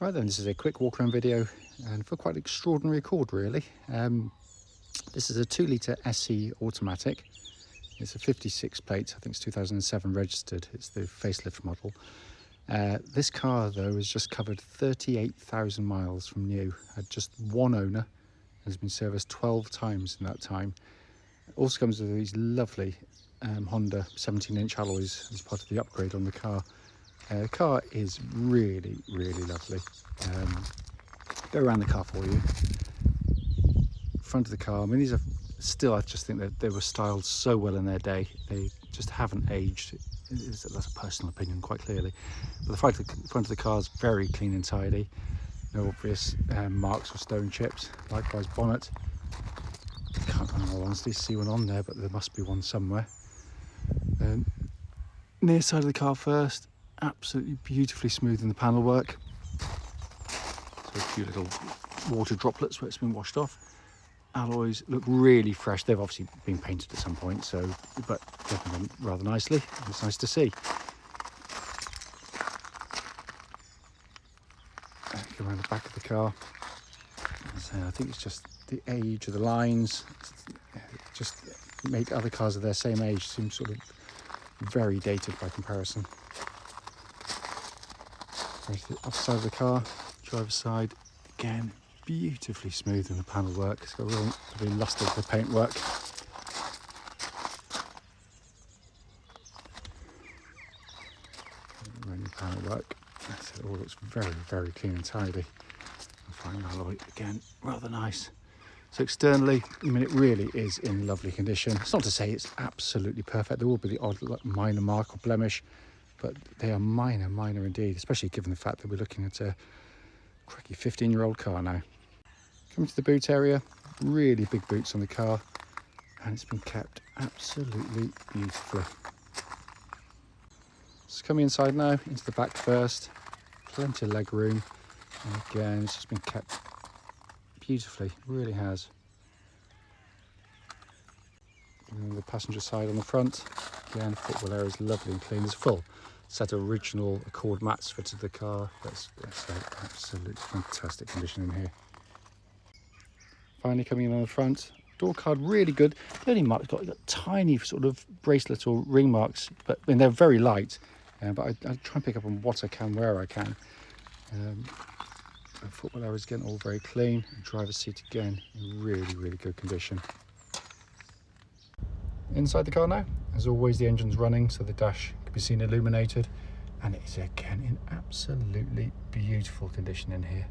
Right then, this is a quick walk around video and for quite an extraordinary accord really. This is a 2-litre SE automatic. It's a 56 plate, I think it's 2007 registered, it's the facelift model. This car though has just covered 38,000 miles from new, had just one owner, and has been serviced 12 times in that time. It also comes with these lovely Honda 17-inch alloys as part of the upgrade on the car. The car is really, really lovely. Go around the car for you. Front of the car, I mean, these are still, I just think that they were styled so well in their day. They just haven't aged. That's a personal opinion, quite clearly. But the front of the car is very clean and tidy. No obvious marks or stone chips. Likewise, bonnet. Can't, in all honesty, see one on there, but there must be one somewhere. Near side of the car first. Absolutely beautifully smooth in the panel work. So a few little water droplets where it's been washed off. Alloys look really fresh. They've obviously been painted at some point, so but they've been done rather nicely. It's nice to see. Go around the back of the car. So I think it's just the age of the lines. Just make other cars of their same age seem sort of very dated by comparison. Go to the other side of the car, driver's side, again, beautifully smooth in the panel work. It's got a real lovely lustre to the paint work. Around the panel work, it all looks very, very clean and tidy. And fine alloy, again, rather nice. So externally, I mean, it really is in lovely condition. It's not to say it's absolutely perfect. There will be the odd minor mark or blemish, but they are minor indeed, especially given the fact that we're looking at a cracky 15-year-old car now. Coming to the boot area, really big boots on the car, and it's been kept absolutely beautifully. So coming inside now, into the back first, plenty of leg room, and again, it's just been kept beautifully, really has. And the passenger side on the front, again, footwell area is lovely and clean. There's a full set of original Accord mats fitted to the car. That's absolutely fantastic condition in here. Finally coming in on the front, door card really good. The only mark, it's got tiny sort of bracelet or ring marks, but I mean, they're very light. But I try and pick up on what I can, where I can. Footwell area is again all very clean. And driver's seat again in really, really good condition. Inside the car now, as always, the engine's running, so the dash can be seen illuminated, and it is again in absolutely beautiful condition in here.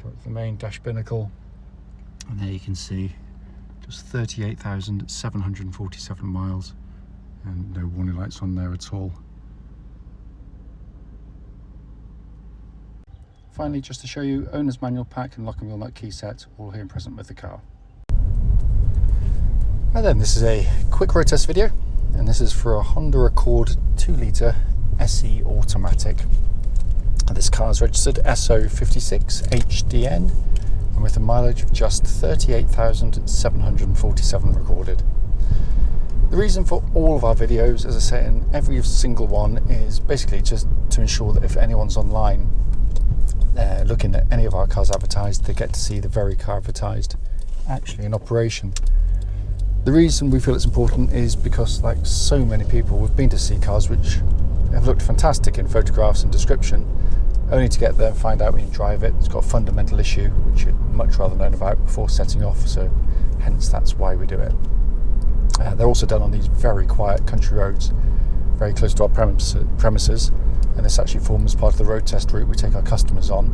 Go up to the main dash binnacle, and there you can see just 38,747 miles, and no warning lights on there at all. Finally, just to show you, owner's manual pack and lock and wheel nut key set, all here and present with the car. Right then, this is a quick road test video, and this is for a Honda Accord 2-litre SE automatic. And this car is registered SO56HDN, and with a mileage of just 38,747 recorded. The reason for all of our videos, as I say in every single one, is basically just to ensure that if anyone's online looking at any of our cars advertised, they get to see the very car advertised actually in operation. The reason we feel it's important is because, like so many people, we've been to see cars which have looked fantastic in photographs and description, only to get there and find out when you drive it, it's got a fundamental issue which you'd much rather known about before setting off, so hence that's why we do it. They're also done on these very quiet country roads, very close to our premises, and this actually forms part of the road test route we take our customers on,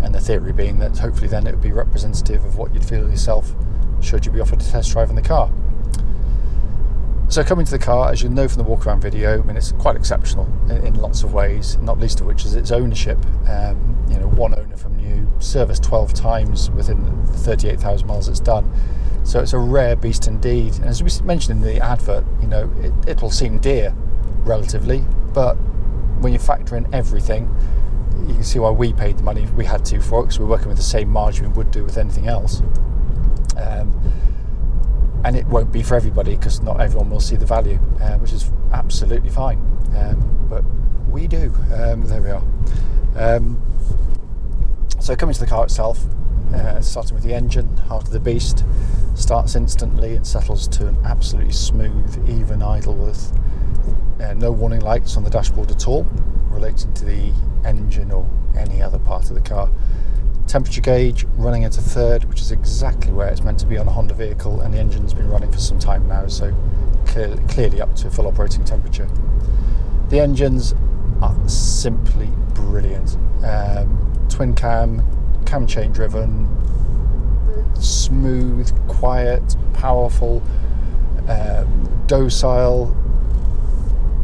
and the theory being that hopefully then it would be representative of what you'd feel yourself should you be offered a test drive in the car. So coming to the car, as you know from the walk around video, I mean, it's quite exceptional in lots of ways, not least of which is its ownership. You know, one owner from new, serviced 12 times within the 38,000 miles it's done. So it's a rare beast indeed. And as we mentioned in the advert, you know, it'll seem dear relatively, but when you factor in everything, you can see why we paid the money we had to for it, because we're working with the same margin we would do with anything else. And it won't be for everybody, because not everyone will see the value, which is absolutely fine. But we do. There we are. So coming to the car itself, starting with the engine, heart of the beast, starts instantly and settles to an absolutely smooth, even idle with no warning lights on the dashboard at all, relating to the engine or any other part of the car. Temperature gauge running into third, which is exactly where it's meant to be on a Honda vehicle, and the engine's been running for some time now, so clearly up to full operating temperature. The engines are simply brilliant. Twin cam chain driven, smooth, quiet, powerful, docile,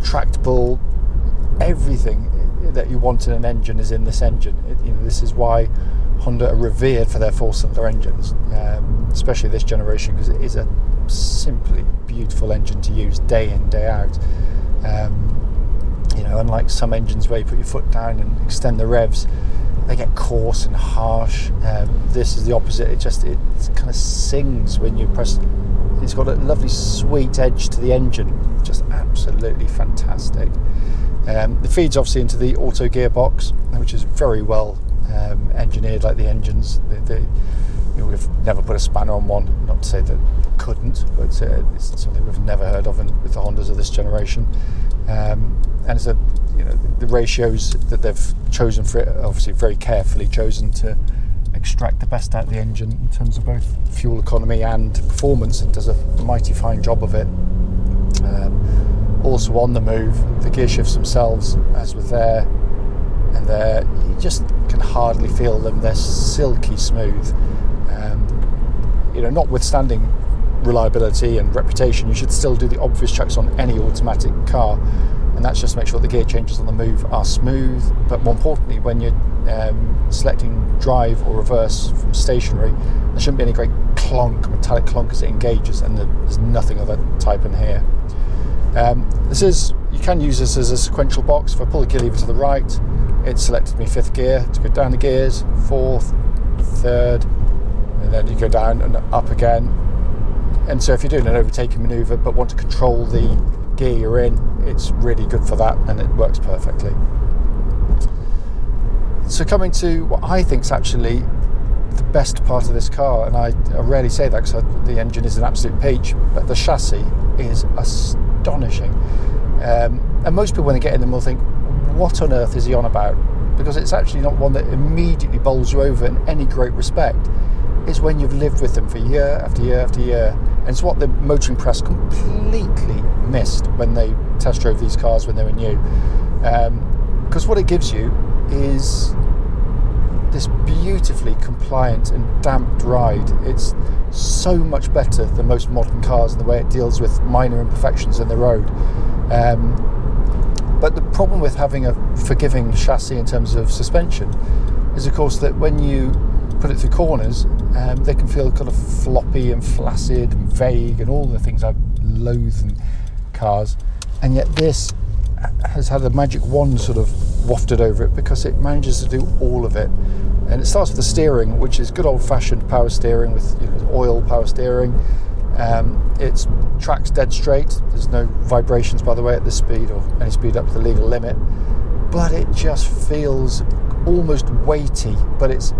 tractable. Everything that you want in an engine is in this engine. This is why Honda are revered for their four-cylinder engines, especially this generation, because it is a simply beautiful engine to use day in, day out. Unlike some engines where you put your foot down and extend the revs, they get coarse and harsh. This is the opposite. It kind of sings when you press. It's got a lovely sweet edge to the engine, just absolutely fantastic. It feeds obviously into the auto gearbox, which is very well engineered, like the engines. We've never put a spanner on one, not to say that it couldn't, but it's something we've never heard of with the Hondas of this generation. And it's the ratios that they've chosen for it are obviously very carefully chosen to extract the best out of the engine in terms of both fuel economy and performance. It does a mighty fine job of it. Also on the move, the gear shifts themselves, as with there and there, you just can hardly feel them. They're silky smooth. Notwithstanding reliability and reputation, you should still do the obvious checks on any automatic car, and that's just to make sure the gear changes on the move are smooth. But more importantly, when you're selecting drive or reverse from stationary, there shouldn't be any great metallic clonk as it engages, and there's nothing of that type in here. You can use this as a sequential box. If I pull the gear lever to the right, it selected me fifth gear to go down the gears, fourth, third, and then you go down and up again. And so if you're doing an overtaking manoeuvre but want to control the gear you're in, it's really good for that, and it works perfectly. So coming to what I think is actually the best part of this car, and I rarely say that because the engine is an absolute peach, but the chassis is astonishing. And most people when they get in them will think, what on earth is he on about? Because it's actually not one that immediately bowls you over in any great respect. It's when you've lived with them for year after year after year. And it's what the motoring press completely missed when they test drove these cars when they were new. Because what it gives you is this beautifully compliant and damped ride. It's so much better than most modern cars in the way it deals with minor imperfections in the road. But the problem with having a forgiving chassis in terms of suspension is, of course, that when you put it through corners, they can feel kind of floppy and flaccid and vague and all the things I loathe in cars. And yet this has had a magic wand sort of wafted over it, because it manages to do all of it. And it starts with the steering, which is good old-fashioned power steering with oil power steering. It tracks dead straight. There's no vibrations, by the way, at this speed or any speed up to the legal limit. But it just feels almost weighty, but it's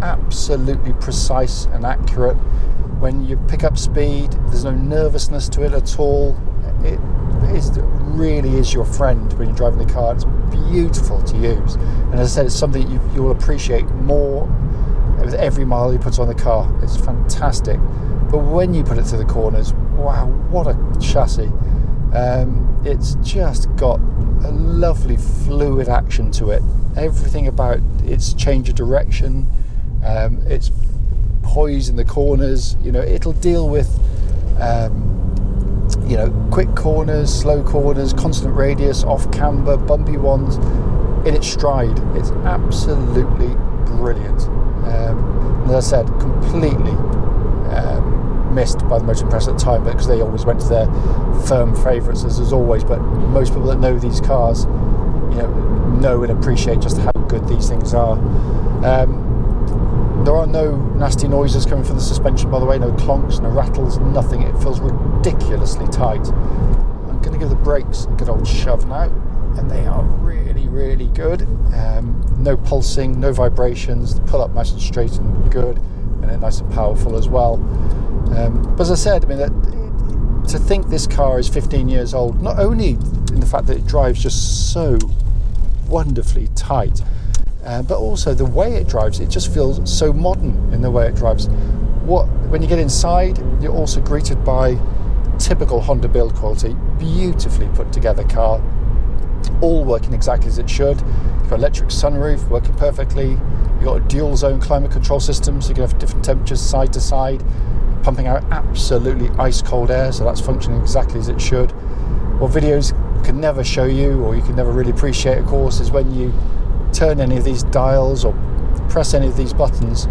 absolutely precise and accurate. When you pick up speed, there's no nervousness to it at all. It really is your friend when you're driving the car. It's beautiful to use, and as I said, it's something you will appreciate more with every mile you put on the car. It's fantastic. But when you put it through the corners, wow, what a chassis. It's just got a lovely fluid action to it. Everything about its change of direction, its poise in the corners, it'll deal with quick corners, slow corners, constant radius, off camber, bumpy ones in its stride. It's absolutely brilliant. And as I said, completely missed by the motoring press at the time, because they always went to their firm favourites, as always. But most people that know these cars, know and appreciate just how good these things are. There are no nasty noises coming from the suspension, by the way, no clonks, no rattles, nothing. It feels ridiculously tight. I'm going to give the brakes a good old shove now. and they are really, really good. No pulsing, no vibrations. The pull-up nice and straight and good, and they're nice and powerful as well. But as I said, I mean, to think this car is 15 years old, not only in the fact that it drives just so wonderfully tight, but also the way it drives, it just feels so modern in the way it drives. When you get inside, you're also greeted by typical Honda build quality, beautifully put together car, all working exactly as it should. You've got electric sunroof working perfectly. You've got a dual zone climate control system, so you can have different temperatures side to side, pumping out absolutely ice cold air, so that's functioning exactly as it should. What videos can never show you, or you can never really appreciate, of course, is when you turn any of these dials or press any of these buttons,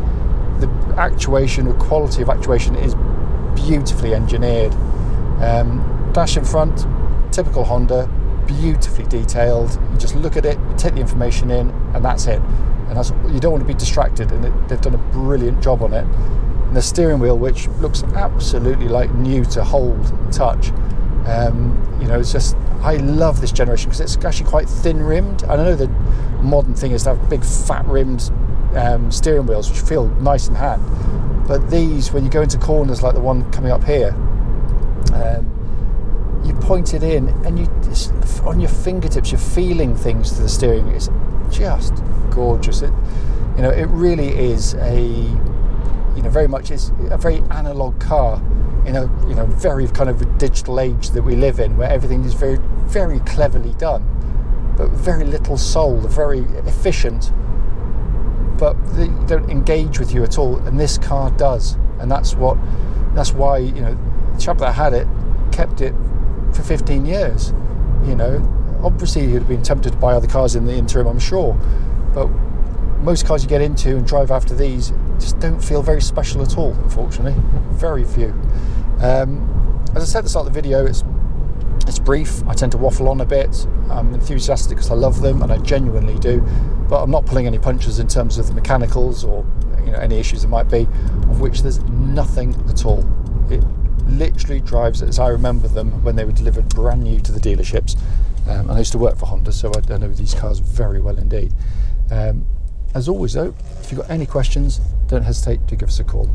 the actuation or quality of actuation is beautifully engineered. Dash in front, typical Honda, beautifully detailed. You just look at it, you take the information in, and that's it. And you don't want to be distracted, and they've done a brilliant job on it. And the steering wheel, which looks absolutely like new to hold and touch, it's just, I love this generation because it's actually quite thin rimmed. I know the modern thing is to have big fat rimmed steering wheels, which feel nice in hand, but these, when you go into corners like the one coming up here, you point it in, and you just, on your fingertips, you're feeling things to the steering. It's just gorgeous. It really is very much, it's a very analog car in a very kind of digital age that we live in, where everything is very, very cleverly done, but very little soul. They're very efficient, but they don't engage with you at all, and this car does. And that's why the chap that had it kept it for 15 years. Obviously he'd have been tempted to buy other cars in the interim, I'm sure, but most cars you get into and drive after these just don't feel very special at all, unfortunately. Very few. As I said at the start of the video, it's brief. I tend to waffle on a bit. I'm enthusiastic because I love them, and I genuinely do, but I'm not pulling any punches in terms of the mechanicals or any issues there might be, of which there's nothing at all. It literally drives as I remember them when they were delivered brand new to the dealerships. I used to work for Honda, so I know these cars very well indeed. As always though, if you've got any questions, don't hesitate to give us a call.